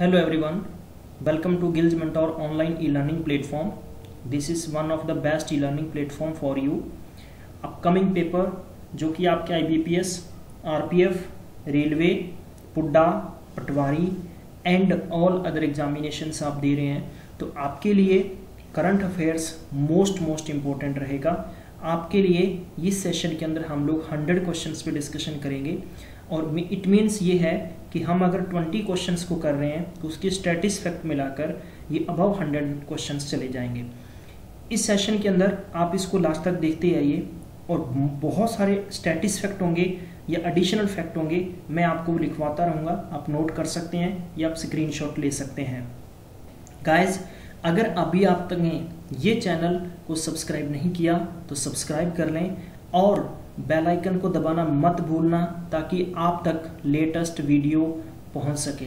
Hello everyone, welcome to Guilds Mentor online e-learning platform. This is one of the best e-learning platform for you. Upcoming paper जो कि आपके IBPS, RPF, railway, PUDA, patwari and all other examinations आप दे रहे हैं, तो आपके लिए करंट अफेयर्स मोस्ट इम्पोर्टेंट रहेगा। आपके लिए इस सेशन के अंदर हम लोग 100 क्वेश्चंस पे डिस्कशन करेंगे और इट मीन्स ये है कि हम अगर 20 क्वेश्चंस को कर रहे हैं तो उसके स्टैटिस फैक्ट मिलाकर ये अबव 100 क्वेश्चंस चले जाएंगे। इस सेशन के अंदर आप इसको लास्ट तक देखते आइए और बहुत सारे स्टैटिस फैक्ट होंगे या एडिशनल फैक्ट होंगे, मैं आपको लिखवाता रहूँगा, आप नोट कर सकते हैं या आप स्क्रीनशॉट ले सकते हैं। गाइज, अगर अभी आप तक ने ये चैनल को सब्सक्राइब नहीं किया तो सब्सक्राइब कर लें और बेल आइकन को दबाना मत भूलना ताकि आप तक लेटेस्ट वीडियो पहुंच सके।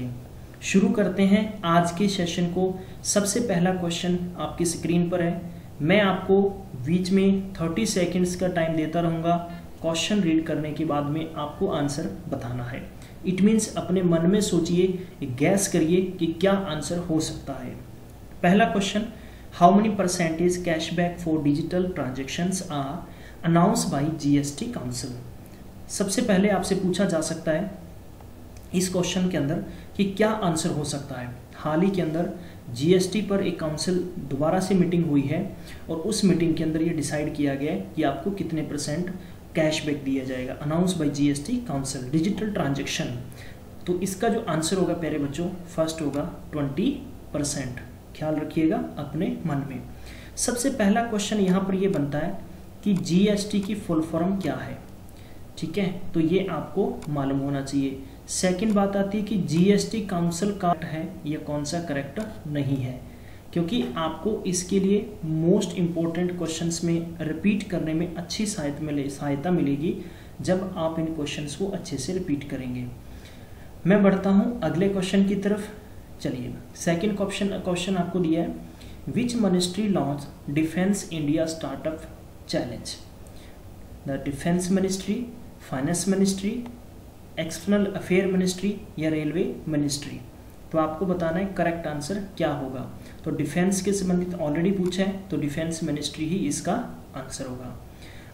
शुरू करते हैं आज के सेशन को। सबसे पहला क्वेश्चन आपकी स्क्रीन पर है। मैं आपको बीच में 30 सेकंड्स का टाइम देता रहूँगा। क्वेश्चन रीड करने के बाद में आपको आंसर बताना है। इट मीन्स अपने मन में सोचिए, गैस करिए कि क्या आंसर हो सकता है। पहला question, how many percentage cashback for digital transactions are announce by GST council. सबसे पहले आपसे पूछा जा सकता है इस क्वेश्चन के अंदर कि क्या आंसर हो सकता है। हाल ही के अंदर GST पर एक काउंसिल दोबारा से मीटिंग हुई है और उस मीटिंग के अंदर ये डिसाइड किया गया है कि आपको कितने % कैशबैक दिया जाएगा। Announce by GST council digital transaction, तो इसका जो आंसर होगा प्यारे बच्चों, फर्स्ट होगा 20%। ख्याल रखिएगा अपने मन में। सबसे पहला क्वेश्चन यहाँ पर ये बनता है कि GST की फुल फॉर्म क्या है। ठीक है, तो ये आपको मालूम होना चाहिए। सेकंड बात आती है कि GST काउंसिल का है या कौन सा करेक्ट नहीं है, क्योंकि आपको इसके लिए मोस्ट इम्पोर्टेंट क्वेश्चंस में रिपीट करने में अच्छी सहायता मिलेगी जब आप इन क्वेश्चंस को अच्छे से रिपीट करेंगे। मैं बढ़ता हूँ अगले क्वेश्चन की तरफ। चलिए, सेकेंड क्वेश्चन आपको दिया है, which ministry launch defence India startup challenge. The defence ministry, finance ministry, external affair ministry या रेलवे मिनिस्ट्री। तो आपको बताना है करेक्ट आंसर क्या होगा। तो डिफेंस के संबंधित ऑलरेडी पूछा है, तो डिफेंस मिनिस्ट्री ही इसका आंसर होगा।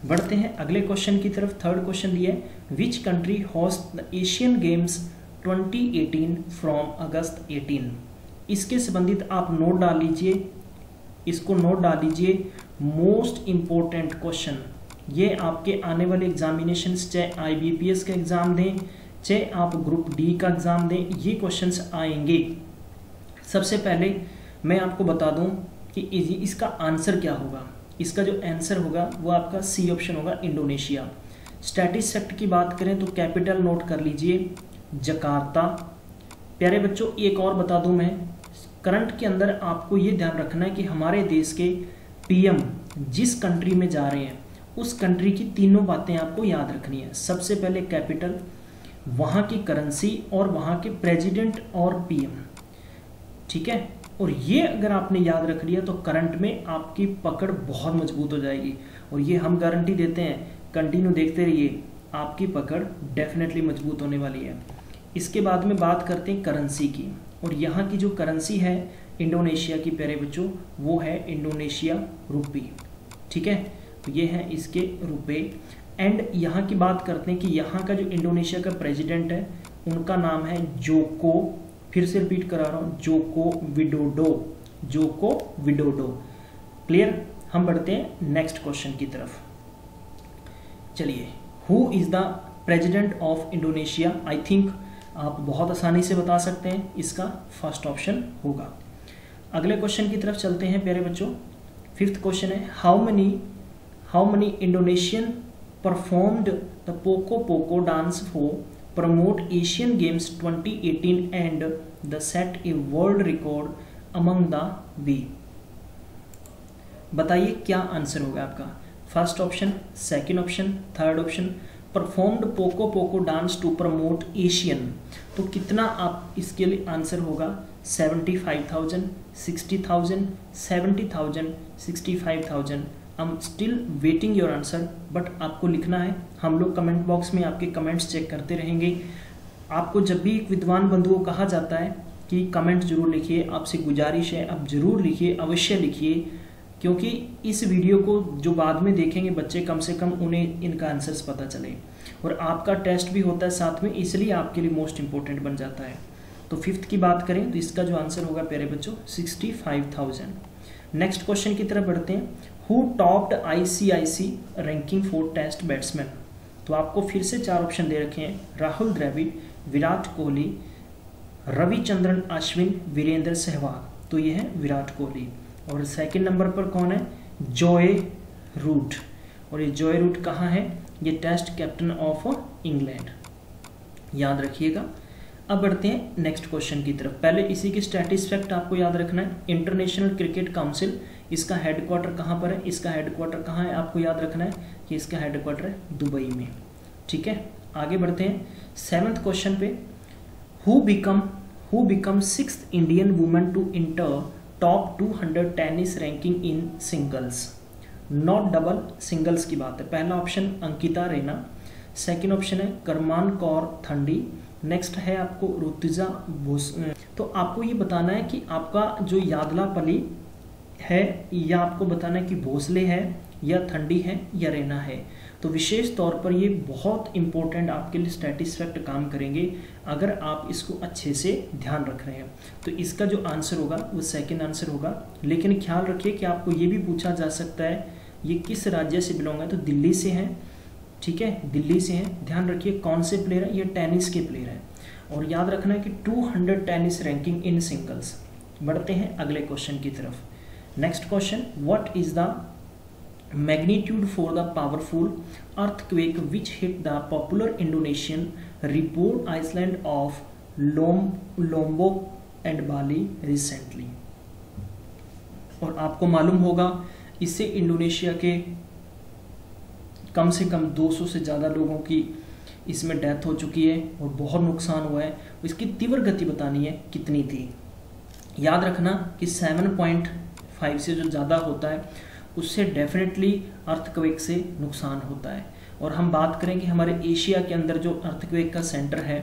बढ़ते हैं अगले क्वेश्चन की तरफ। थर्ड क्वेश्चन दिया है, which country host the Asian Games 2018 from अगस्त 18। इसके संबंधित आप नोट डाल लीजिए, इसको नोट डाल लीजिए। मोस्ट इम्पोर्टेंट क्वेश्चन ये आपके आने वाले एग्जामिनेशंस, चाहे IBPS का एग्जाम दें चाहे आप ग्रुप D का एग्जाम दें, ये क्वेश्चंस आएंगे। सबसे पहले मैं आपको बता दूं कि इसका आंसर क्या होगा। इसका जो आंसर होगा वो आपका C ऑप्शन होगा, इंडोनेशिया। स्टैटिस फैक्ट की बात करें तो कैपिटल नोट कर लीजिए, जकार्ता। प्यारे बच्चों, एक और बता दूं मैं, करंट के अंदर आपको ये ध्यान रखना है कि हमारे देश के PM जिस कंट्री में जा रहे हैं उस कंट्री की तीनों बातें आपको याद रखनी है। सबसे पहले कैपिटल, वहाँ की करेंसी और वहाँ के प्रेसिडेंट और PM। ठीक है, और ये अगर आपने याद रख लिया तो करंट में आपकी पकड़ बहुत मजबूत हो जाएगी और ये हम गारंटी देते हैं, कंटिन्यू देखते रहिए, आपकी पकड़ डेफिनेटली मजबूत होने वाली है। इसके बाद में बात करते हैं करेंसी की, और यहाँ की जो करेंसी है इंडोनेशिया की प्यारे बच्चों, वो है इंडोनेशिया रुपी। ठीक है, तो ये है इसके रुपए। एंड यहाँ की बात करते हैं कि यहाँ का जो इंडोनेशिया का प्रेसिडेंट है उनका नाम है जोको, फिर से रिपीट करा रहा हूँ, Joko Widodo, Joko Widodo. Clear. हम बढ़ते हैं नेक्स्ट क्वेश्चन की तरफ। चलिए, who is the president of Indonesia. I think आप बहुत आसानी से बता सकते हैं, इसका फर्स्ट ऑप्शन होगा। अगले क्वेश्चन की तरफ चलते हैं प्यारे बच्चों। फिफ्थ क्वेश्चन है, how many Indonesian performed the Poco Poco dance for promote Asian Games 2018 and the set a world record among the we. बताइए क्या आंसर होगा आपका। First option, second option, third option. Performed Poco Poco dance to promote Asian, तो कितना आप इसके लिए answer होगा। 75,000, 60,000, 70,000, 65,000। I am still waiting your answer, but आपको लिखना है। हम लोग कमेंट बॉक्स में आपके कमेंट्स चेक करते रहेंगे। आपको जब भी एक विद्वान बंधु को कहा जाता है कि कमेंट जरूर लिखिए, आपसे गुजारिश है आप जरूर लिखिए, अवश्य लिखिए, क्योंकि इस वीडियो को जो बाद में देखेंगे बच्चे कम से कम उन्हें इनका आंसर्स पता चले, और आपका टेस्ट भी होता है साथ में, इसलिए आपके लिए मोस्ट इंपॉर्टेंट बन जाता है। तो फिफ्थ की बात करें तो इसका जो आंसर होगा प्यारे बच्चों 65,000। नेक्स्ट क्वेश्चन की तरफ बढ़ते हैं। Who topped ICIC ranking for test batsman? तो आपको फिर से 4 ऑप्शन दे रखे हैं, राहुल द्रविड़, विराट कोहली, रविचंद्रन अश्विन, वीरेंद्र सहवाग। तो ये है विराट कोहली। और सेकंड नंबर पर कौन है? जोए रूट। और ये जोए रूट कहाँ है? ये टेस्ट कैप्टन ऑफ इंग्लैंड, याद रखिएगा। अब बढ़ते हैं नेक्स्ट क्वेश्चन की तरफ। पहले इसी की स्टैटिस फैक्ट आपको याद रखना है। इंटरनेशनल क्रिकेट काउंसिल, इसका हेडक्वार्टर कहाँ पर है? इसका हेडक्वार्टर कहाँ है आपको याद रखना है कि इसका हेडक्वार्टर है दुबई में। ठीक है, आगे बढ़ते हैं 7th क्वेश्चन पे। Who become 6th Indian woman to enter top 200 tennis ranking in singles, not double, singles की बात है। पहला option Ankita Raina, second option है करमान कौर थंडी, नेक्स्ट है आपको ऋतुजा भोस। तो आपको ये बताना है कि आपका जो यादलापली है या आपको बताना है कि भोसले है या थंडी है या रैना है। तो विशेष तौर पर ये बहुत इंपॉर्टेंट आपके लिए स्टैटिस्फैक्ट काम करेंगे अगर आप इसको अच्छे से ध्यान रख रहे हैं। तो इसका जो आंसर होगा वो सेकंड आंसर होगा। लेकिन ख्याल रखिए कि आपको ये भी पूछा जा सकता है ये किस राज्य से बिलोंग है, तो दिल्ली से हैं। ठीक है, दिल्ली से हैं। ध्यान रखिए कौन से प्लेयर है, ये टेनिस के प्लेयर हैं। और याद रखना है कि 200 टेनिस रैंकिंग इन सिंगल्स। बढ़ते हैं अगले क्वेश्चन की तरफ। Next question, what is the magnitude for the powerful earthquake which hit the popular Indonesian remote island of Lombok and Bali recently? और आपको मालूम होगा इससे इंडोनेशिया के कम से कम 200 से ज़्यादा लोगों की इसमें डेथ हो चुकी है और बहुत नुकसान हुआ है। इसकी तीव्र गति बतानी है कितनी थी। याद रखना कि 7.5 से जो ज़्यादा होता है उससे डेफिनेटली अर्थक्वेक से नुकसान होता है। और हम बात करें कि हमारे एशिया के अंदर जो अर्थक्वेक का सेंटर है,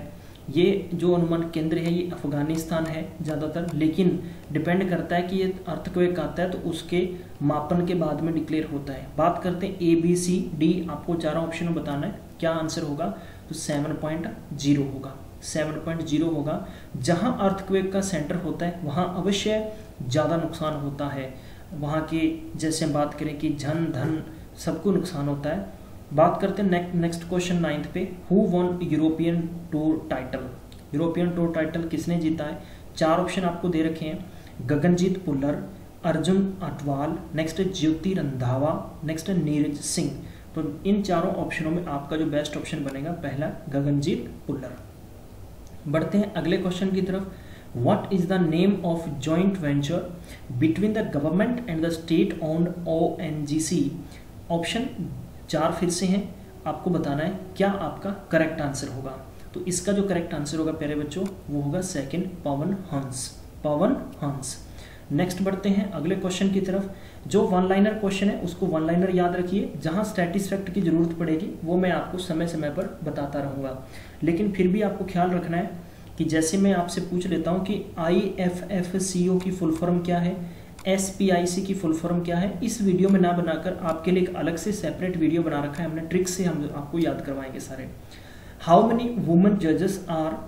ये जो अनुमान केंद्र है ये अफगानिस्तान है ज़्यादातर, लेकिन डिपेंड करता है कि ये अर्थक्वेक आता है तो उसके मापन के बाद में डिक्लेयर होता है। बात करते हैं ABCD, आपको 4 ऑप्शन में बताना है क्या आंसर होगा। तो 7.0 होगा, 7.0 होगा। जहाँ अर्थक्वेक का सेंटर होता है वहाँ अवश्य ज़्यादा नुकसान होता है। वहाँ के जैसे हम बात करें कि जन धन सबको नुकसान होता है। बात करते हैं नेक्स्ट क्वेश्चन 9th पे। Who one European tour title? European tour title किसने जीता है? 4 ऑप्शन आपको दे रखे हैं, गगनजीत पुल्लर, अर्जुन अटवाल, नेक्स्ट है ज्योति रंधावा, नेक्स्ट है नीरज सिंह। तो इन चारों ऑप्शनों में आपका जो बेस्ट ऑप्शन बनेगा पहला गगनजीत पुल्लर। बढ़ते हैं अगले क्वेश्चन की तरफ। What is the name of joint venture between the government and the state-owned ONGC? Option 4 फिर से हैं, आपको बताना है क्या आपका करेक्ट आंसर होगा। तो इसका जो करेक्ट आंसर होगा प्यारे बच्चों वो होगा सेकंड, पवन हंस, पवन हंस। नेक्स्ट बढ़ते हैं अगले क्वेश्चन की तरफ। जो 1 लाइनर क्वेश्चन है उसको 1 लाइनर याद रखिए, जहां स्टैटिस फैक्ट की जरूरत पड़ेगी वो मैं आपको समय समय पर बताता रहूंगा। लेकिन फिर भी आपको ख्याल रखना है कि जैसे मैं आपसे पूछ लेता हूं कि IFFCO की फुल फॉर्म क्या है, SPIC की फुल फॉर्म क्या है, इस वीडियो में ना बनाकर आपके लिए एक अलग से सेपरेट वीडियो बना रखा है हमने, ट्रिक से हम आपको याद करवाएंगे सारे। हाउ मेनी वुमेन जजेस are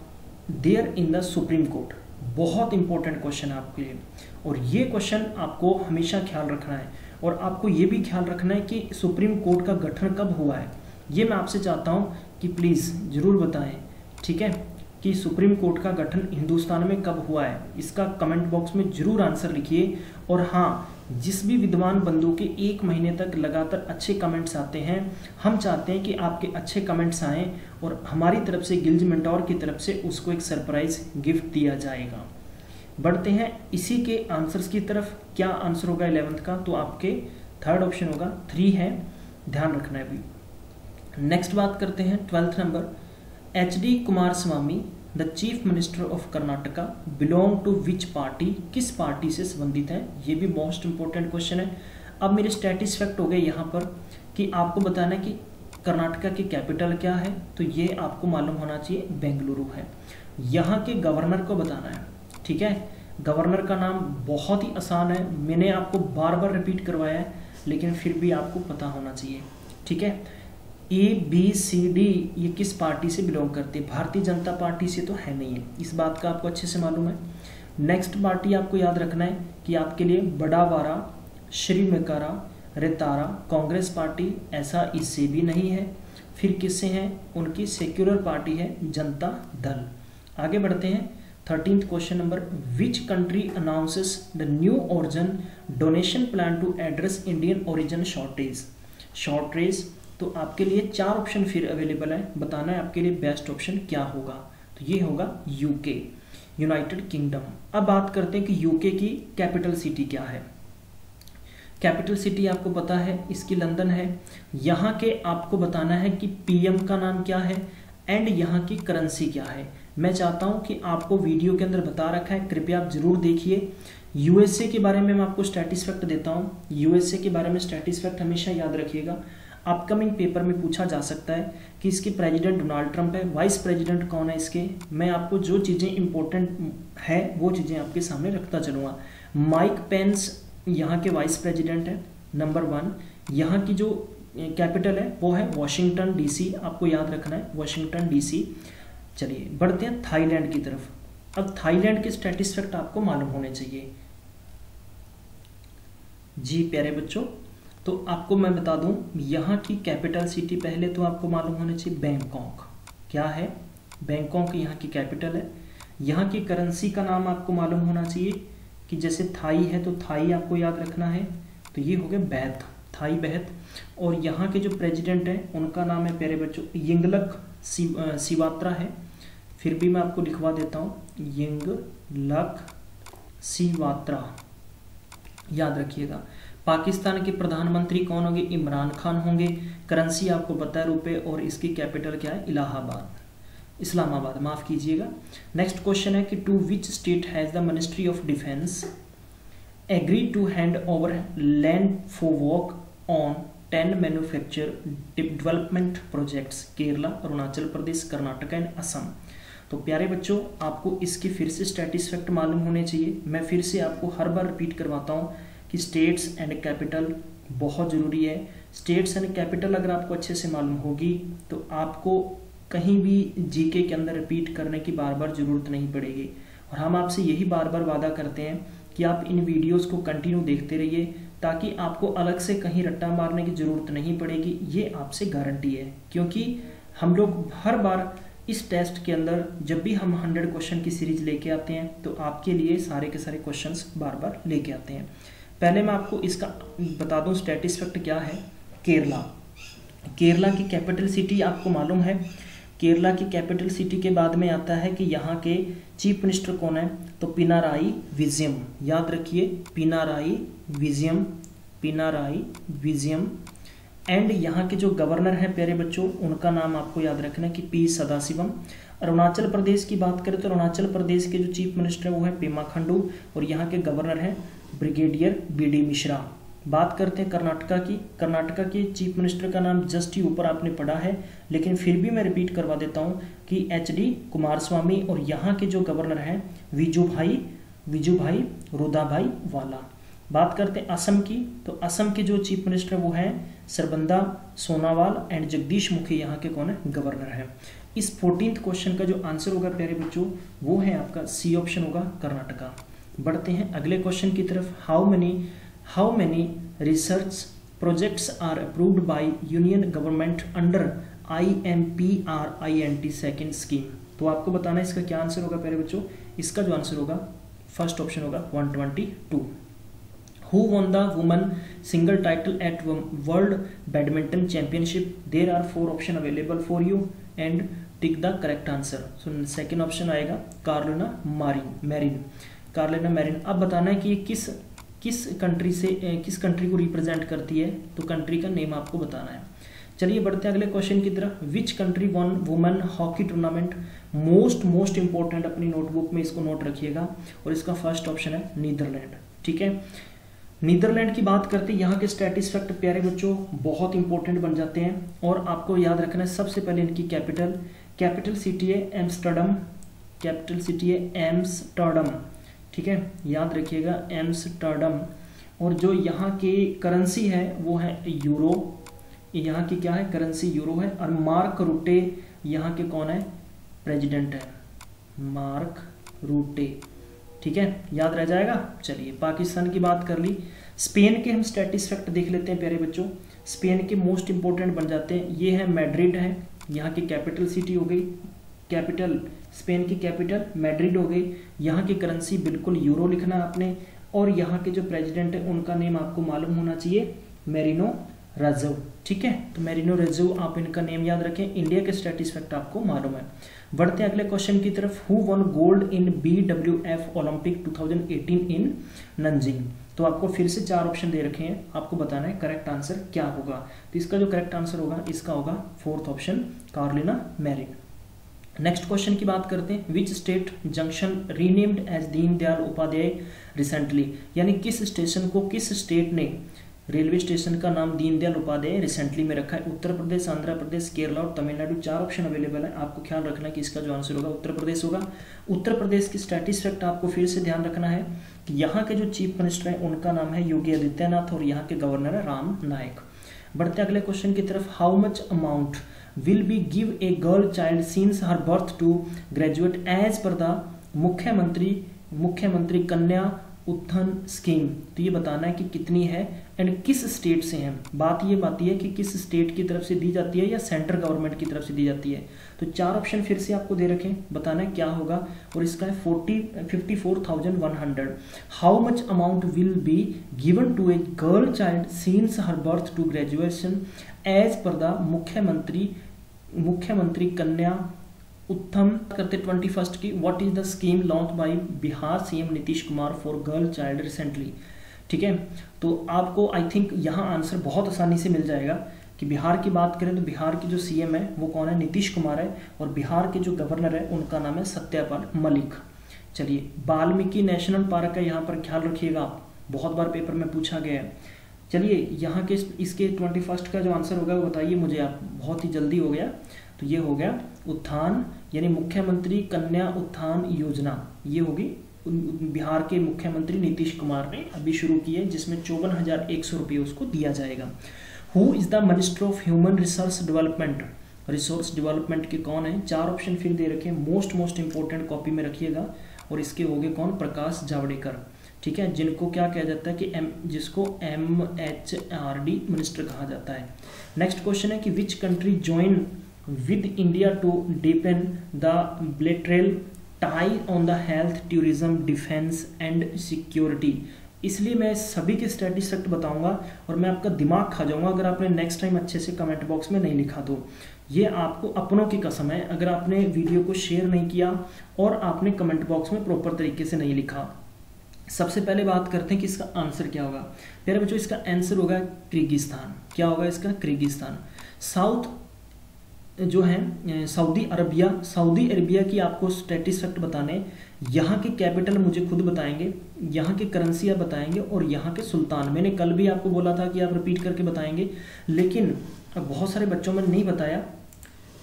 there in the supreme court? बहुत इंपॉर्टेंट क्वेश्चन है आपके लिए, और ये क्वेश्चन आपको हमेशा ख्याल रखना है। और आपको ये भी ख्याल रखना है कि सुप्रीम कोर्ट का गठन कब हुआ है, ये मैं आपसे चाहता हूँ कि प्लीज़ ज़रूर बताएं। ठीक है, कि सुप्रीम कोर्ट का गठन हिंदुस्तान में कब हुआ है, इसका कमेंट बॉक्स में जरूर आंसर लिखिए। और हाँ, जिस भी विद्वान बंधु के 1 महीने तक लगातार अच्छे कमेंट्स आते हैं, हम चाहते हैं कि आपके अच्छे कमेंट्स आएँ और हमारी तरफ से गिल्ज मेंटोर की तरफ से उसको एक सरप्राइज गिफ्ट दिया जाएगा। बढ़ते हैं इसी के आंसर्स की तरफ। क्या आंसर होगा 11th का? तो आपके 3rd ऑप्शन होगा, 3 है, ध्यान रखना है अभी। नेक्स्ट बात करते हैं 12th number. HD Kumaraswamy the chief minister of Karnataka belong to which party? किस पार्टी से संबंधित है? ये भी मोस्ट इंपॉर्टेंट क्वेश्चन है। अब मेरे स्टैटिस फैक्ट हो गए यहाँ पर कि आपको बताना है कि कर्नाटका की कैपिटल क्या है, तो ये आपको मालूम होना चाहिए बेंगलुरु है। यहाँ के गवर्नर को बताना है। ठीक है। गवर्नर का नाम बहुत ही आसान है, मैंने आपको बार बार रिपीट करवाया है, लेकिन फिर भी आपको पता होना चाहिए, ठीक है। ABCD ये किस पार्टी से बिलोंग करते हैं? भारतीय जनता पार्टी से तो है नहीं है, इस बात का आपको अच्छे से मालूम है। नेक्स्ट पार्टी आपको याद रखना है कि आपके लिए बड़ावारा, श्रीमेकारा, रेतारा, कांग्रेस पार्टी, ऐसा इससे भी नहीं है। फिर किससे हैं? उनकी सेक्युलर पार्टी है जनता दल। आगे बढ़ते हैं 13th question number, which country announces the new origin donation plan to address Indian origin shortage? Shortage तो आपके लिए 4 ऑप्शन फिर अवेलेबल है, बताना है आपके लिए बेस्ट ऑप्शन क्या होगा। तो ये होगा यूके, यूनाइटेड किंगडम। अब बात करते हैं कि यूके की कैपिटल सिटी क्या है। कैपिटल सिटी आपको पता है इसकी लंदन है। यहाँ के आपको बताना है कि पीएम का नाम क्या है एंड यहाँ की करेंसी क्या है। मैं चाहता हूँ कि आपको वीडियो के अंदर बता रखा है, कृपया आप जरूर देखिए। यूएसए के बारे में मैं आपको स्टैटिस फैक्ट देता हूँ, यूएसए के बारे में स्टैटिस फैक्ट हमेशा याद रखिएगा, अपकमिंग पेपर में पूछा जा सकता है कि इसके प्रेसिडेंट डोनाल्ड ट्रंप है, वाइस प्रेसिडेंट कौन है इसके। मैं आपको जो चीज़ें इंपॉर्टेंट है वो चीज़ें आपके सामने रखता चलूँगा। माइक पेंस यहाँ के वाइस प्रेसिडेंट है। नंबर 1, यहाँ की जो कैपिटल है वो है वॉशिंगटन डीसी, आपको याद रखना है वॉशिंगटन डीसी। चलिए बढ़ते हैं थाईलैंड की तरफ। अब थाईलैंड के स्टैटिस फैक्ट आपको मालूम होने चाहिए जी प्यारे बच्चों। तो आपको मैं बता दूं, यहाँ की कैपिटल सिटी पहले तो आपको मालूम होनी चाहिए बैंकॉक। क्या है? बैंकॉक यहाँ की कैपिटल है। यहाँ की करेंसी का नाम आपको मालूम होना चाहिए कि जैसे थाई है तो थाई आपको याद रखना है, तो ये हो गया बैथ, थाई बैथ। और यहाँ के जो प्रेसिडेंट हैं उनका नाम है प्यारे बच्चों यिंगलक सिवात्रा है। फिर भी मैं आपको लिखवा देता हूँ, यिंगलक सिवात्रा, याद रखिएगा। पाकिस्तान के प्रधानमंत्री कौन होंगे? इमरान खान होंगे। करेंसी आपको पता है रुपए, और इसकी कैपिटल क्या है? इस्लामाबाद, माफ कीजिएगा। नेक्स्ट क्वेश्चन है कि to which state has the ministry of defence agree to hand over land for work on 10 manufacture development projects? Kerala, Arunachal Pradesh, Karnataka and Assam. तो प्यारे बच्चों आपको इसकी फिर से स्टैटिस फैक्ट मालूम होने चाहिए। मैं फिर से आपको हर बार रिपीट करवाता हूँ कि स्टेट्स एंड कैपिटल बहुत ज़रूरी है। स्टेट्स एंड कैपिटल अगर आपको अच्छे से मालूम होगी तो आपको कहीं भी जीके के अंदर रिपीट करने की बार बार ज़रूरत नहीं पड़ेगी। और हम आपसे यही बार बार वादा करते हैं कि आप इन वीडियोस को कंटिन्यू देखते रहिए, ताकि आपको अलग से कहीं रट्टा मारने की ज़रूरत नहीं पड़ेगी, ये आपसे गारंटी है। क्योंकि हम लोग हर बार इस टेस्ट के अंदर जब भी हम 100 क्वेश्चन की सीरीज लेके आते हैं तो आपके लिए सारे के सारे क्वेश्चंस बार बार लेके आते हैं। पहले मैं आपको इसका बता दूं स्टैटिस फैक्ट क्या है। केरला की कैपिटल सिटी आपको मालूम है। केरला की कैपिटल सिटी के बाद में आता है कि यहाँ के चीफ मिनिस्टर कौन है? तो पिनाराई विजयम, याद रखिए पिनाराई विजयम। एंड यहाँ के जो गवर्नर हैं प्यारे बच्चों उनका नाम आपको याद रखना है कि पी सदाशिवम। अरुणाचल प्रदेश की बात करें तो अरुणाचल प्रदेश के जो चीफ मिनिस्टर है वो है पेमा खंडू, और यहाँ के गवर्नर हैं ब्रिगेडियर BD मिश्रा। बात करते हैं कर्नाटका के चीफ मिनिस्टर का नाम जस्ट ही ऊपर आपने पढ़ा है, लेकिन फिर भी मैं रिपीट करवा देता हूँ कि HD कुमारस्वामी, और यहाँ के जो गवर्नर हैं विजुभाई रुदाभाई वाला। बात करते हैं असम की, तो असम के जो चीफ मिनिस्टर वो हैं सरबंदा सोनावाल एंड जगदीश मुखी, यहाँ के कौन है? गवर्नर हैं। इस 14th क्वेश्चन का जो आंसर होगा प्यारे बच्चों वो है आपका C ऑप्शन होगा, कर्नाटका। बढ़ते हैं अगले क्वेश्चन की तरफ। How many research projects are approved by union government under IMPRINT second scheme? तो आपको बताना है इसका क्या आंसर होगा प्यारे बच्चों। इसका जो आंसर होगा फर्स्ट ऑप्शन होगा 122। Who won the women single title at World Badminton Championship? There are 4 options available for you and tick the correct answer. So second option आएगा कार्लिना मैरिन। अब बताना है कि किस कंट्री को रिप्रेजेंट करती है, तो कंट्री का नेम आपको बताना है। चलिए बढ़ते हैं अगले क्वेश्चन की तरफ। Which country won women hockey tournament? Most important, अपनी नोटबुक में इसको नोट रखिएगा, और इसका फर्स्ट ऑप्शन है नीदरलैंड। ठीक है, नीदरलैंड की बात करते हैं। यहाँ के स्टैटिस फैक्ट प्यारे बच्चों बहुत इंपॉर्टेंट बन जाते हैं, और आपको याद रखना है सबसे पहले इनकी कैपिटल सिटी है एम्स्टर्डम। ठीक है, याद रखिएगा एम्स्टर्डम। और जो यहाँ की करेंसी है वो है यूरो, यहाँ की क्या है करेंसी यूरो है। और मार्क रूटे यहाँ के कौन है, प्रेसिडेंट है मार्क रूटे, ठीक है, याद रह जाएगा। चलिए पाकिस्तान की बात कर ली। स्पेन के हम स्टैटिस फैक्ट देख लेते हैं प्यारे बच्चों। स्पेन के मोस्ट इंपॉर्टेंट बन जाते हैं। ये है मैड्रिड है, यहाँ की कैपिटल सिटी हो गई, कैपिटल स्पेन की कैपिटल मैड्रिड हो गई। यहाँ की करेंसी बिल्कुल यूरो लिखना आपने। और यहाँ के जो प्रेसिडेंट है उनका नेम आपको मालूम होना चाहिए, मेरिनो राजौ, ठीक है। तो मेरिनो राजौ आप इनका नेम याद रखें। इंडिया के स्टैटिस फैक्ट आपको मालूम है। बढ़ते हैं अगले क्वेश्चन की तरफ। Who one gold in BWF Olympic 2018 in Nanjing. तो आपको फिर से 4 ऑप्शन दे रखे हैं, आपको बताना है करेक्ट आंसर क्या होगा। तो इसका जो करेक्ट आंसर होगा इसका होगा 4th option, Carolina Marin. Next question की बात करते हैं। Which state junction renamed as Deendayal Upadhyaya recently, यानी किस स्टेशन को किस स्टेट ने रेलवे स्टेशन का नाम दीनदयाल उपाध्याय रिसेंटली में रखा है। उत्तर प्रदेश, आंध्र प्रदेश, केरला और तमिलनाडु, 4 ऑप्शन अवेलेबल है। आपको ख्याल रखना है कि इसका जो आंसर होगा उत्तर प्रदेश होगा। उत्तर प्रदेश की स्टैटिस फैक्ट आपको फिर से ध्यान रखना है कि यहाँ के जो चीफ मिनिस्टर है उनका नाम है योगी आदित्यनाथ और यहाँ के गवर्नर है राम नायक। बढ़ते अगले क्वेश्चन की तरफ। How much amount will be give a girl child since her birth to graduate as per the Mukhyamantri Kanya उत्थान स्कीम। तो ये बताना है कि कितनी है एंड किस स्टेट से है। बात ये है कि किस स्टेट की तरफ से दी जाती है या सेंट्रल गवर्नमेंट की तरफ से दी जाती है। तो 4 ऑप्शन फिर से आपको दे रखें, बताना है क्या होगा। और इसका है 54,100। How much amount will be given to a girl child since her birth to graduation as per the Mukhyamantri Kanya Uttam करते 21st की। What is the scheme launch by Bihar CM Nitish Kumar for girl child recently, ठीक है। तो आपको आई थिंक यहाँ answer बहुत आसानी से मिल जाएगा कि बिहार की बात करें तो बिहार की जो सीएम है वो कौन है, नीतीश कुमार है। और बिहार के जो गवर्नर है उनका नाम है सत्यपाल मलिक। चलिए वाल्मीकि नेशनल पार्क है, यहाँ पर ख्याल रखिएगा आप, बहुत बार पेपर में पूछा गया है। चलिए यहाँ के इसके 21st का जो आंसर होगा वो बताइए मुझे आप, बहुत ही जल्दी हो गया। तो ये हो गया उत्थान, यानी मुख्यमंत्री कन्या उत्थान योजना। ये होगी बिहार के मुख्यमंत्री नीतीश कुमार ने अभी शुरू की है, जिसमें 54,100 रुपये उसको दिया जाएगा। Who is the minister of human resource development. Resource development के कौन है, 4 ऑप्शन फिर दे रखे हैं, मोस्ट इंपॉर्टेंट कॉपी में रखिएगा। और इसके हो गए कौन, प्रकाश जावड़ेकर, ठीक है, जिनको क्या कहा जाता है कि जिसको MHRD मिनिस्टर कहा जाता है। नेक्स्ट क्वेश्चन है कि which country join with India to deepen the bilateral tie on the health, tourism, defense and security। इसलिए मैं सभी के स्टैटिस फैक्ट बताऊंगा और मैं आपका दिमाग खा जाऊंगा अगर आपने नेक्स्ट टाइम अच्छे से कमेंट बॉक्स में नहीं लिखा। तो ये आपको अपनों की कसम है, अगर आपने वीडियो को शेयर नहीं किया और आपने कमेंट बॉक्स में प्रॉपर तरीके से नहीं लिखा। सबसे पहले बात करते हैं कि इसका आंसर क्या होगा। प्यारे बच्चों इसका आंसर होगा किर्गिस्तान। क्या होगा इसका, किर्गिस्तान। साउथ जो है सऊदी अरबिया की आपको स्टैटिस फैक्ट बताने। यहाँ के कैपिटल मुझे खुद बताएंगे, यहाँ के करेंसी आप बताएंगे और यहाँ के सुल्तान। मैंने कल भी आपको बोला था कि आप रिपीट करके बताएंगे, लेकिन बहुत सारे बच्चों में नहीं बताया,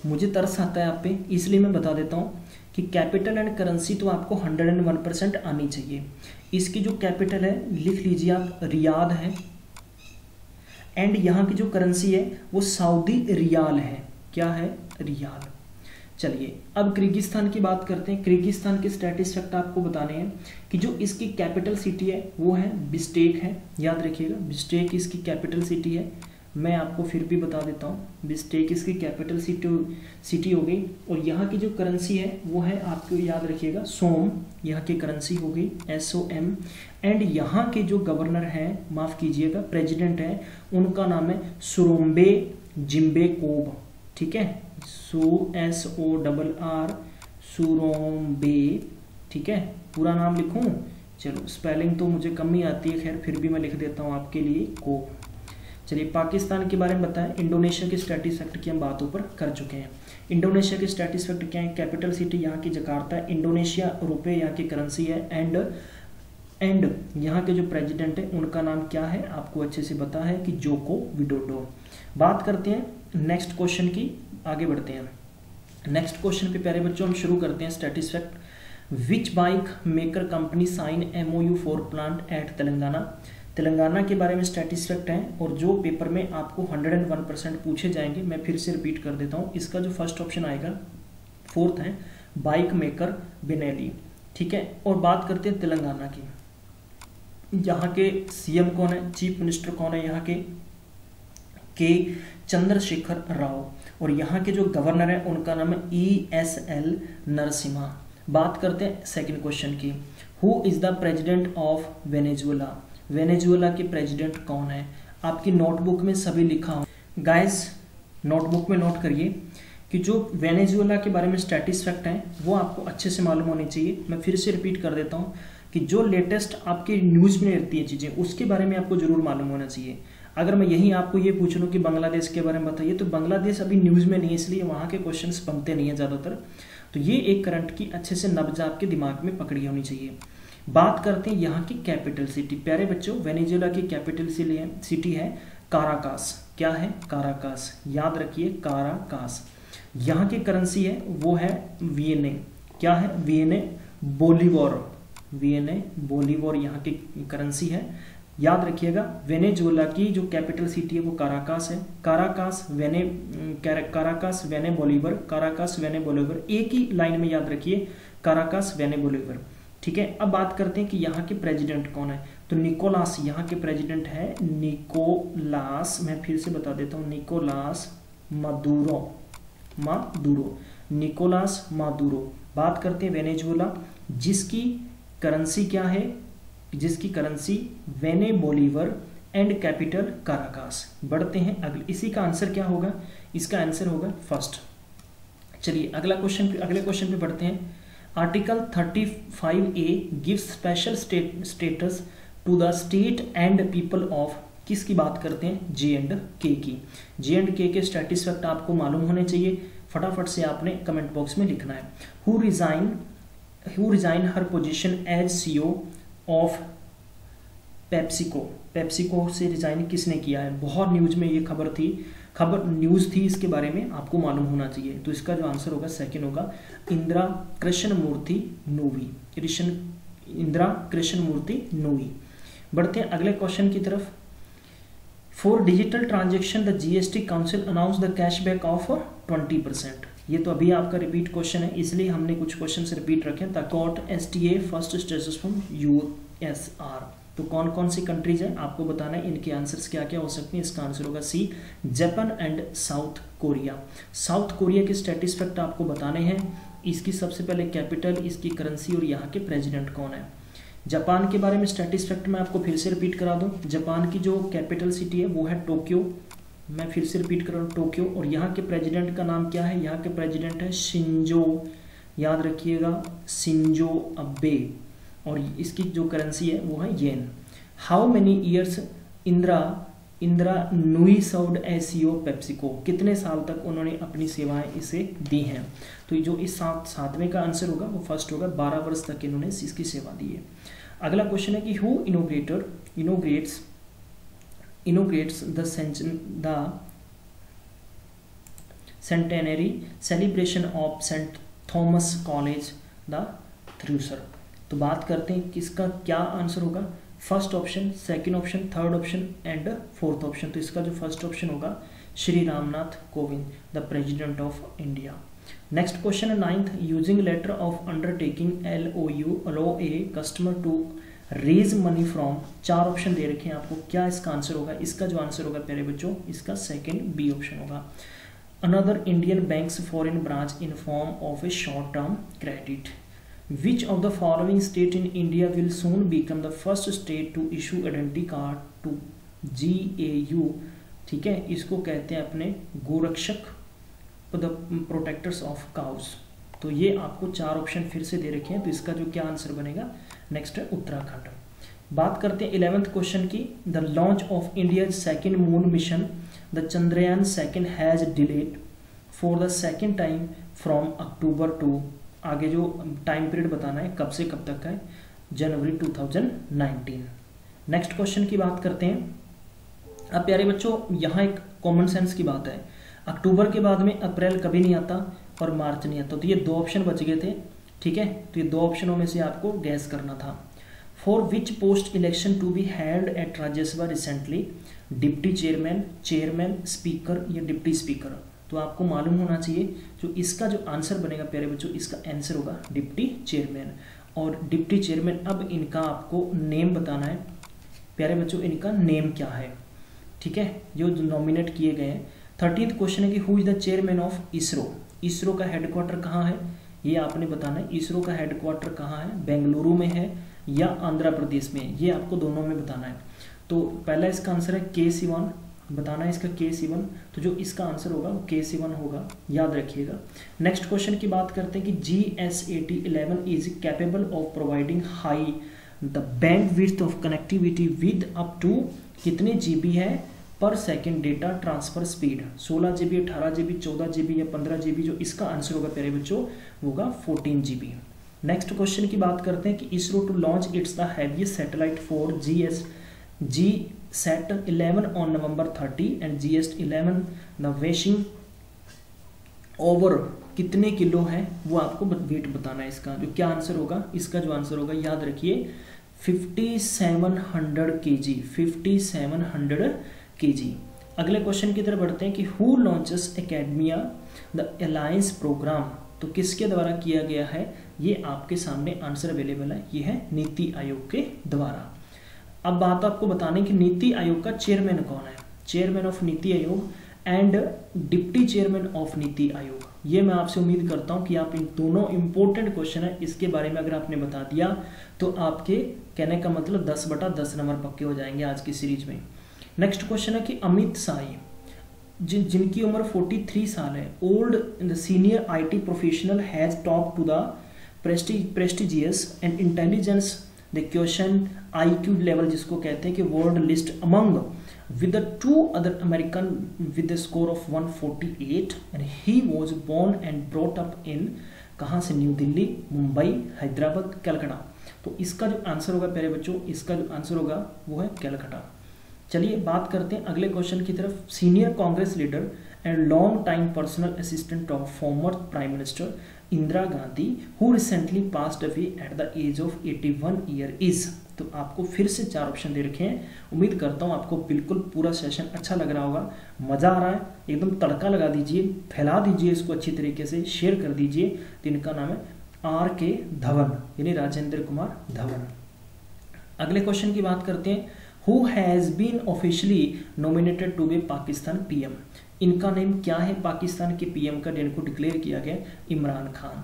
मुझे तरस आता है आप पे, इसलिए मैं बता देता हूँ कि कैपिटल एंड करेंसी तो आपको 101% आनी चाहिए। इसकी जो कैपिटल है लिख लीजिए आप, रियाद है। एंड यहाँ की जो करेंसी है वो सऊदी रियाल है। क्या है, रियाल। चलिए अब किर्गिस्तान की बात करते हैं। किर्गिस्तान के स्टैटिस फैक्ट आपको बताने हैं कि जो इसकी कैपिटल सिटी है वो है बिश्केक है, याद रखिएगा बिश्केक इसकी कैपिटल सिटी है। मैं आपको फिर भी बता देता हूँ, बिश्केक इसकी कैपिटल सिटी हो गई। और यहाँ की जो करेंसी है वो है, आपको याद रखिएगा, सोम, यहाँ की करेंसी हो गई SOM। एंड यहाँ के जो गवर्नर हैं, माफ़ कीजिएगा प्रेसिडेंट है, उनका नाम है सूरोंबे जिन्बेकोब, ठीक है, SORR सूरोंबे, ठीक है। पूरा नाम लिखूं, चलो स्पेलिंग तो मुझे कम ही आती है, खैर फिर भी मैं लिख देता हूँ आपके लिए को। चलिए पाकिस्तान के बारे में बताएं। इंडोनेशिया के स्टैटिस फैक्ट की हम बात ऊपर कर चुके हैं। इंडोनेशिया के स्टैटिस फैक्ट क्या है, कैपिटल सिटी यहाँ की जकार्ता है, इंडोनेशिया रुपये यहाँ की करेंसी है। एंड यहाँ के जो प्रेसिडेंट है उनका नाम क्या है, आपको अच्छे से पता है कि जोको विडोडो। बात करते हैं नेक्स्ट क्वेश्चन की, आगे बढ़ते हैं। नेक्स्ट क्वेश्चन पे प्यारे बच्चों हम शुरू करते हैं static fact. Which bike maker company sign MOU for plant at Telangana. Telangana के बारे में स्टैटिस्टिक्स फैक्ट हैं और जो पेपर में आपको 101% पूछे जाएंगे। मैं फिर से रिपीट कर देता हूँ। इसका जो फर्स्ट ऑप्शन आएगा, फोर्थ है बाइक मेकर बेनेली, ठीक है। और बात करते हैं तेलंगाना की। यहाँ के CM कौन है, चीफ मिनिस्टर कौन है यहाँ के चंद्रशेखर राव। और यहाँ के जो गवर्नर है उनका नाम है ESL नरसिम्हा। बात करते हैं सेकंड क्वेश्चन की। Who is the president of Venezuela. Venezuela के प्रेसिडेंट कौन है। आपकी नोटबुक में सभी लिखा हो गाइस, नोटबुक में नोट करिए कि जो वेनेजुएला के बारे में स्टैटिस्टिक्स फैक्ट हैं वो आपको अच्छे से मालूम होनी चाहिए। मैं फिर से रिपीट कर देता हूँ कि जो लेटेस्ट आपके न्यूज़ में रहती है चीज़ें उसके बारे में आपको जरूर मालूम होना चाहिए। अगर मैं यही आपको ये पूछ लूँ कि बांग्लादेश के बारे में बताइए, तो बांग्लादेश अभी न्यूज़ में नहीं है, इसलिए वहाँ के क्वेश्चंस बनते नहीं है ज़्यादातर। तो ये एक करंट की अच्छे से नब्ज आपके दिमाग में पकड़ी होनी चाहिए। बात करते हैं यहाँ की कैपिटल सिटी। प्यारे बच्चों, वेनेजुएला की कैपिटल सिटी है काराकास। क्या है, काराकास, याद रखिए काराकास। यहाँ की करेंसी है वो है वीएनए। क्या है, वीएनए बोलीवर, वीएनए बोलीवर यहाँ की करेंसी है, याद रखिएगा। वेनेजुएला की जो कैपिटल सिटी है वो काराकास है। काराकास वेने बोलीवर, काराकास वेने बोलीवर, एक ही लाइन में याद रखिए, काराकास वेने बोलीवर, ठीक है। अब बात करते हैं कि यहाँ के प्रेसिडेंट कौन है। तो निकोलास यहाँ के प्रेसिडेंट है निकोलास, मैं फिर से बता देता हूँ, निकोलास मादुरो, निकोलास मादुरो। बात करते हैं वेनेजुएला, जिसकी करेंसी क्या है, जिसकी करेंसी वेने बोलीवर एंड कैपिटल काराकास। बढ़ते हैं अगले, इसी का आंसर क्या होगा, इसका आंसर होगा फर्स्ट। चलिए अगले क्वेश्चन पे बढ़ते हैं। Article 35A gives special status to the state and people of, किसकी बात करते हैं, J&K की। J&K के स्टैटिस्टिक्स फैक्ट आपको मालूम होने चाहिए, फटाफट से आपने कमेंट बॉक्स में लिखना है। Who resign her position as CEO of PepsiCo. PepsiCo से रिजाइन किसने किया है, बहुत न्यूज में ये न्यूज थी इसके बारे में, आपको मालूम होना चाहिए। तो इसका जो आंसर होगा सेकंड होगा इंदिरा कृष्णमूर्ति नूवी, इंदिरा कृष्णमूर्ति नूवी। बढ़ते हैं अगले क्वेश्चन की तरफ। For digital transaction the GST council announce the cashback of 20%। ये तो अभी आपका रिपीट क्वेश्चन है, इसलिए हमने कुछ क्वेश्चन रिपीट रखे। ताकॉट STA first status from USR। तो कौन कौन सी कंट्रीज हैं आपको बताना है, इनके आंसर्स क्या क्या हो सकते हैं। इसका आंसर होगा C, Japan and south Korea. South Korea के स्टैटिस्टिक्स फैक्ट आपको बताने हैं, इसकी सबसे पहले कैपिटल, इसकी करेंसी और यहाँ के प्रेसिडेंट कौन है। जापान के बारे में स्टैटिस्टिक्स फैक्ट मैं आपको फिर से रिपीट करा दूं। जापान की जो कैपिटल सिटी है वो है टोक्यो, मैं फिर से रिपीट कर रहा हूँ टोक्यो। और यहाँ के प्रेसिडेंट का नाम क्या है, यहाँ के प्रेसिडेंट है शिंजो, याद रखिएगा शिंजो अबे। और इसकी जो करेंसी है वो है yen. How many years Indira Nooyi served as CEO PepsiCo, कितने साल तक उन्होंने अपनी सेवाएं इसे दी हैं। तो जो इस सातवें का आंसर होगा वो फर्स्ट होगा, 12 वर्ष तक इन्होंने इसकी सेवा दी है। अगला क्वेश्चन है कि who inaugurates the centenary celebration of St. Thomas College, the Thrissur। तो बात करते हैं किसका क्या आंसर होगा, first option, second option, third option and fourth option. तो इसका जो फर्स्ट ऑप्शन होगा Shri Ramnath Kovind, the president of India. Next question है 9th, using letter of undertaking LOU allow a customer to raise money from. 4 option दे रखे हैं आपको, क्या इसका आंसर होगा। इसका जो आंसर होगा प्यारे बच्चों, इसका सेकंड B ऑप्शन होगा। Another Indian banks foreign branch in form of A short term credit. Which of the following state in India will soon become the first state to issue identity card to GAU, ठीक है, इसको कहते हैं अपने गोरक्षक, the protectors of cows. तो ये आपको 4 option फिर से दे रखे हैं, तो इसका जो क्या आंसर बनेगा नेक्स्ट है उत्तराखंड। बात करते हैं 11th क्वेश्चन की। The launch of India second moon mission the Chandrayaan 2 has delayed for the second time from October to, आगे जो टाइम पीरियड बताना है कब से कब तक का है, जनवरी 2019। नेक्स्ट क्वेश्चन की बात करते हैं। अब प्यारे बच्चों यहाँ एक कॉमन सेंस की बात है, अक्टूबर के बाद में अप्रैल कभी नहीं आता और मार्च नहीं आता, तो ये 2 ऑप्शन बच गए थे, ठीक है, तो ये 2 ऑप्शनों में से आपको गैस करना था। For which post election to be held at Rajya Sabha recently, deputy chairman, chairman, speaker या डिप्टी स्पीकर। तो आपको मालूम होना चाहिए जो इसका जो आंसर बनेगा प्यारे बच्चों, इसका आंसर होगा डिप्टी चेयरमैन। और डिप्टी चेयरमैन, अब इनका आपको नेम बताना है प्यारे बच्चों, इनका नेम क्या है, ठीक है, जो नॉमिनेट किए गए हैं। 30th क्वेश्चन है कि who is the chairman of ISRO. ISRO का हेडक्वार्टर कहाँ है, ये आपने बताना है। इसरो का हेडक्वार्टर कहाँ है, बेंगलुरु में है या आंध्र प्रदेश में है, ये आपको दोनों में बताना है। तो पहला इसका आंसर है के सिवन, बताना है इसका के सिवन। तो जो इसका आंसर होगा वो के सिवन होगा, याद रखिएगा। नेक्स्ट क्वेश्चन की बात करते हैं कि GSAT-11 is capable of providing high the bandwidth of connectivity with up to कितने GB है per second data transfer speed, 16 GB, 18 GB, 14 GB या 15 GB। जो इसका आंसर होगा प्यारे बच्चों वो होगा 14 GB। नेक्स्ट क्वेश्चन की बात करते हैं कि ISRO to launch its the heaviest satellite for GSAT-11 on November 30 and GS-11 the weighing over कितने किलो है वो आपको वेट बताना है। इसका जो क्या आंसर होगा, इसका जो आंसर होगा याद रखिए 5700 kg, 5700 kg। अगले क्वेश्चन की तरफ बढ़ते हैं कि who launches academia the alliance program. तो किसके द्वारा किया गया है, ये आपके सामने आंसर अवेलेबल है, ये है नीति आयोग के द्वारा। अब बात आपको बताने की नीति आयोग का चेयरमैन कौन है, chairman of NITI Aayog and deputy chairman of NITI Aayog. ये मैं आपसे उम्मीद करता हूं कि आप इन दोनों इंपॉर्टेंट क्वेश्चन है, इसके बारे में अगर आपने बता दिया तो आपके कहने का मतलब 10/10 नंबर पक्के हो जाएंगे आज की सीरीज में। नेक्स्ट क्वेश्चन है कि अमित शाही जिनकी उम्र 43 साल है, old senior IT professional has top to the prestigious and intelligence the question IQ level जिसको कहते हैं कि world list among with the 2 other American with a score of 148 and he was born and brought up in कहाँ से, new Delhi, Mumbai, Hyderabad, Calcutta. तो इसका जो answer होगा प्यारे बच्चों, इसका जो आंसर होगा वो है कलकत्ता। चलिए बात करते हैं अगले क्वेश्चन की तरफ। Senior Congress leader and long time personal assistant of former prime minister Indira Gandhi who recently passed away at the age of 81 year is. तो आपको फिर से 4 ऑप्शन दे रखे हैं। उम्मीद करता हूँ आपको बिल्कुल पूरा सेशन अच्छा लग रहा होगा, मजा आ रहा है, एकदम तड़का लगा दीजिए, फैला दीजिए इसको अच्छी तरीके से, शेयर कर दीजिए। तो इनका नाम है RK धवन, यानी राजेंद्र कुमार धवन। अगले क्वेश्चन की बात करते हैं। Who has been officially nominated to be Pakistan PM। इनका नेम क्या है, पाकिस्तान के PM का जिनको डिक्लेयर किया गया इमरान खान।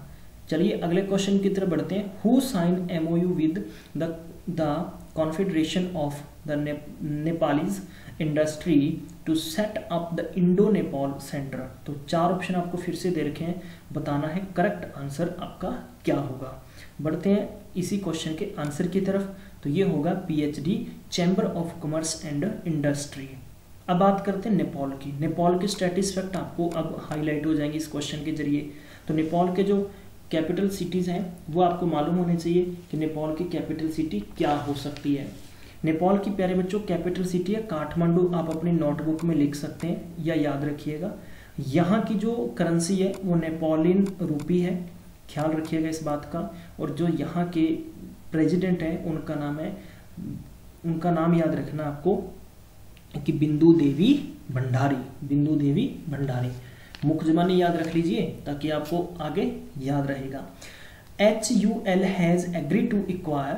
चलिए अगले क्वेश्चन की तरफ बढ़ते हैं। Who sign MOU with the confederation of the Nepalese industry to set up the Indo Nepal centre. तो 4 ऑप्शन आपको फिर से दे रखे हैं, बताना है करेक्ट आंसर आपका क्या होगा। बढ़ते हैं इसी क्वेश्चन के आंसर की तरफ। तो ये होगा PhD chamber of commerce and industry. अब बात करते हैं नेपाल की। नेपाल के स्टेटिस फैक्ट आपको अब हाईलाइट हो जाएंगे इस क्वेश्चन के जरिए। तो नेपाल के जो कैपिटल सिटीज हैं वो आपको मालूम होने चाहिए कि नेपाल की कैपिटल सिटी क्या हो सकती है। नेपाल की प्यारे बच्चों कैपिटल सिटी है काठमांडू, आप अपने नोटबुक में लिख सकते हैं या याद रखिएगा। यहाँ की जो करेंसी है वो नेपालियन रूपी है, ख्याल रखिएगा इस बात का। और जो यहाँ के प्रेसिडेंट हैं उनका नाम याद रखना आपको कि बिंदु देवी भंडारी, बिंदु देवी भंडारी। मुख्य जबानी याद रख लीजिए ताकि आपको आगे याद रहेगा। HUL has agree to acquire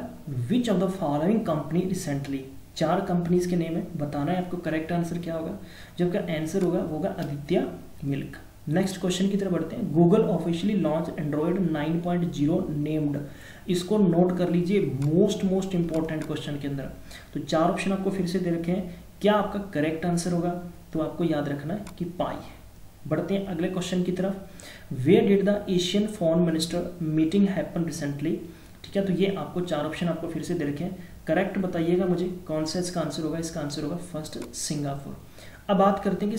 which of the following company recently. 4 companies के नेम है, बताना है आपको करेक्ट आंसर क्या होगा। जो का आंसर होगा वो होगा आदित्य मिल्क। नेक्स्ट क्वेश्चन की तरफ बढ़ते हैं। Google officially launch Android 9.0 named. इसको नोट कर लीजिए, मोस्ट इंपॉर्टेंट क्वेश्चन के अंदर। तो 4 ऑप्शन आपको फिर से दे रखे हैं, क्या आपका करेक्ट आंसर होगा, तो आपको याद रखना है कि पाई है। बढ़ते हैं अगले क्वेश्चन की तरफ। Where did the Asian foreign minister meeting happen recently. ठीक है, तो ये आपको 4 ऑप्शन आपको फिर से दे रखे हैं, करेक्ट बताइएगा मुझे कौन सा इसका आंसर होगा। इसका आंसर होगा फर्स्ट सिंगापुर। अब बात करते हैं कि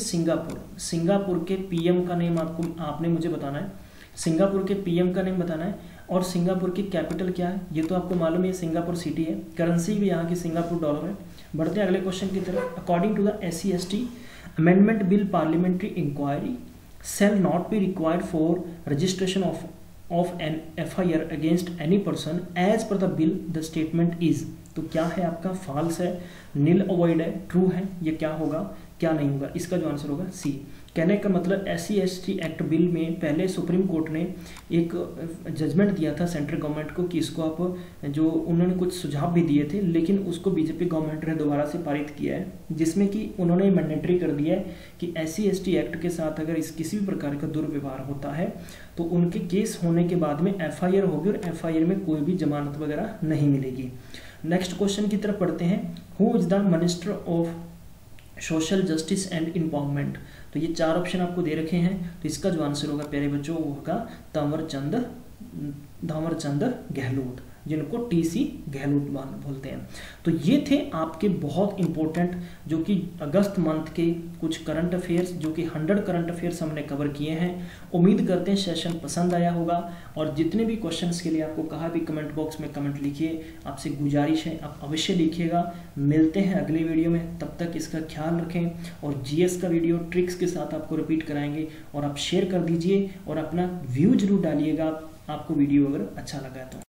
सिंगापुर के PM का नेम आपने मुझे बताना है। सिंगापुर के PM का नेम बताना है और सिंगापुर की कैपिटल क्या है ये तो आपको मालूम है, सिंगापुर सिटी है। करेंसी भी यहाँ की सिंगापुर डॉलर है। बढ़ते हैं अगले क्वेश्चन की तरफ। According to the SC/ST amendment bill parliamentary inquiry shall not be required for registration of of an FIR against any person as per the bill the statement is, तो क्या है आपका फॉल्स है, नील अवॉइड है, true है, ये क्या होगा क्या नहीं होगा, इसका जो आंसर होगा सी। कहने का मतलब SC/ST एक्ट बिल में पहले सुप्रीम कोर्ट ने एक जजमेंट दिया था सेंट्रल गवर्नमेंट को कि इसको आप, जो उन्होंने कुछ सुझाव भी दिए थे, लेकिन उसको बीजेपी गवर्नमेंट ने दोबारा से पारित किया है, जिसमें कि उन्होंने मैंडेटरी कर दिया है कि SC/ST एक्ट के साथ अगर इस किसी भी प्रकार का दुर्व्यवहार होता है तो उनके केस होने के बाद में FIR होगी और FIR में कोई भी जमानत वगैरह नहीं मिलेगी। नेक्स्ट क्वेश्चन की तरफ पढ़ते हैं। Who is the minister of social justice and empowerment, तो ये 4 ऑप्शन आपको दे रखे हैं, तो इसका जो आंसर होगा प्यारे बच्चों वो होगा थावरचंद गहलोत, जिनको TC गहलोत बोलते हैं। तो ये थे आपके बहुत इंपॉर्टेंट जो कि अगस्त मंथ के कुछ करंट अफेयर्स, जो कि 100 करंट अफेयर्स हमने कवर किए हैं। उम्मीद करते हैं सेशन पसंद आया होगा, और जितने भी क्वेश्चंस के लिए आपको कहा भी कमेंट बॉक्स में कमेंट लिखिए, आपसे गुजारिश है आप अवश्य लिखिएगा। मिलते हैं अगले वीडियो में, तब तक इसका ख्याल रखें, और GS का वीडियो ट्रिक्स के साथ आपको रिपीट कराएंगे, और आप शेयर कर दीजिए और अपना व्यू जरूर डालिएगा आपको वीडियो अगर अच्छा लगा तो।